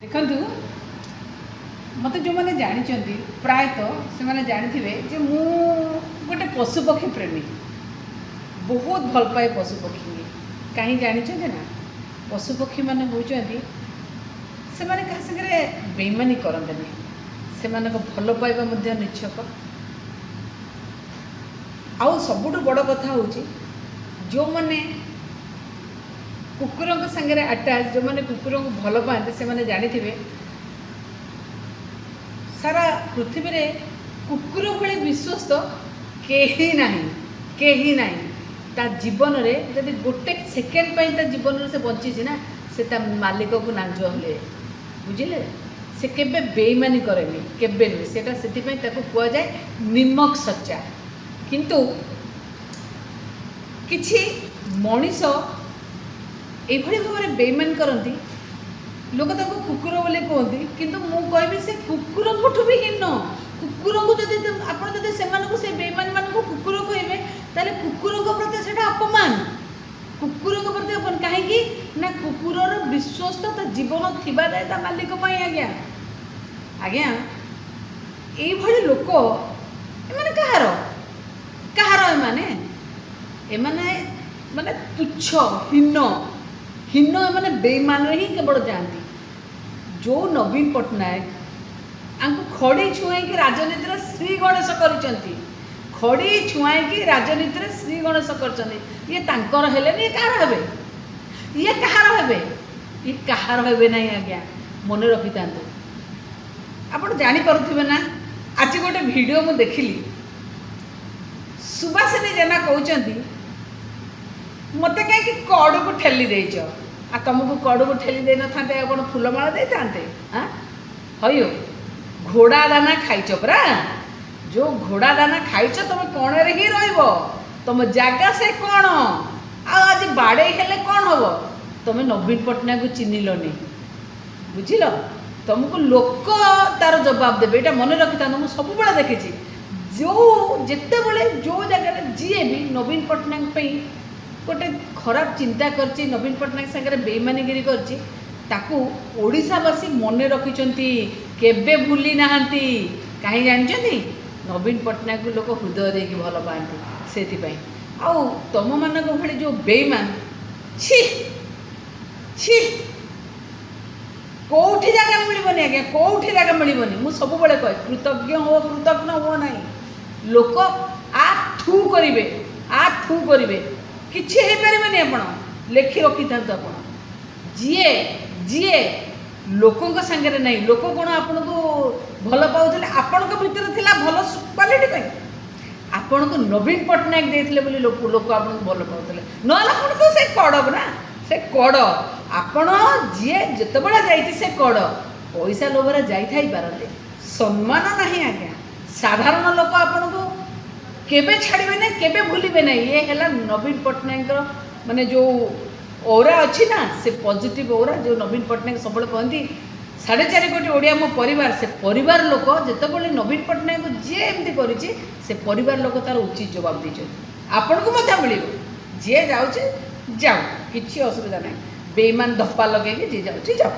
देखु मत जो मैंने जानी प्रायतः से मैंने जानी जे मु गोटे पशुपक्षी प्रेमी बहुत भल पाए पशुपक्षी कहीं जानी ना पशुपक्षी मान होती से मैंने क्या सागर बेईमानी करते से भल पाइबा निच्छक आउ सबुठ बड़ कथा हूँ जो मैंने कुकुर सागर आटाच जो मैंने कुकुर को भल पाते से मैंने जानी सारा पृथ्वी रे कुकुर भली विश्वस्त कहीं ना ता जीवन रे जब गोटे सेकेंड ता जीवन से बची ना से मालिक को नांज हले बुझे से केबे बेईमानी करेनि केबे नुहे सेटा सेटिपई ताको कुआ जाए निमक सच्चा किंतु किछि मनीष एभली भाव बेईमान करती लोक ताको कुकुर बोले कहते किंतु मु कहबी से कुकुर ठू भी हीन कुकुर को जदि आपण जदि सेमानकु से बेईमान मान को कुकुर कहबे ताले कुकुर को प्रति सेटा अपमान कुकुर को प्रति अपमान काहेकि ना कुकुरर विश्वस्त ता जीवन थिबा जाय ता मालिक पई आज्ञा आज्ञा ए भली लोक एमाने कहार कहार एमाने माने तुच्छ हीन हीन मैंने बेईमान ही केवल जाती जो नवीन पट्टनायक आंको खड़ी छुआई राजनीति श्री गणेश करती खड़ी छुआई राजनीति श्री गणेश कर ये तांकर हेले ये कहार हेबे ये कहार हेबे ये कहार हेबे नहीं आज्ञा मन रखी था आप जानीपे ना आज गोटे वीडियो मु देखिली सुभाषिनी जेना कहते मत कहीं कड़ को ठेली देच आ तुमको कड़ को ठेली दे न था कौन फूलमाला दे था हाँ हयो घोड़ा दाना खाइच परा जो घोड़ा दाना खाइच तुम कौन ही तुम जगह से कौन आज बाड़े हेले कौन हम तुम नवीन पट्टनायक को चिन्हलनि बुझिल तुमको लोक तार जवाब देवे ये मन रखी था मुझे सब देखी जो जिते बड़े जो जगह जी भी नवीन पट्टनायक गोटे खराब चिंता करची नवीन पट्टनायक सागर बेईमानीगिरी करची ताकू ओडिशावासी मन रखिंट केबे भूली नाहांती कहीं जानते नवीन पट्टनायक को लोक हृदय देकी भल पाती से आउ तुम मान भली जो बेईमान छी छी कौटी जगह मिलबनी आज्ञा कौटी जगह मिलबनी मु सब बड़े कहे कृतज्ञ हो कृतज्ञ हो ना लोक आ ठू करेंगे किसी हो पारे आप लेखि रखी था आप जीए जीए लोकों सांगे नहीं लोक कौन आपन को भल पाते आपण भितर थी भल क्वालिटी आपण को नवीन पट्टनायक देते लोक आपन को भल पाते ना तो से कड़ ना से कड़ आपण जी जिते बड़ा से कड़ पैसा लोभर जाते सम्मान नहीं आज्ञा साधारण लोक आपण को केबे छाड़े ना केबे भूलिबे ना ये है नवीन पट्टनायक माने जो ओरा अच्छी ना से पॉजिटिव ओरा जो नवीन पट्टनायक सब कहती 4.5 कोटी ओडिया मो परिवार से परिवार लोक जिते नवीन पट्टनायक जी एमती करी से परिवार लोक तार उचित जवाब दीजिए आपण को मत मिल जी जाऊँ जाऊ कि असुविधा ना बेईमान धप्पा लगे जी जाऊँ जाऊ।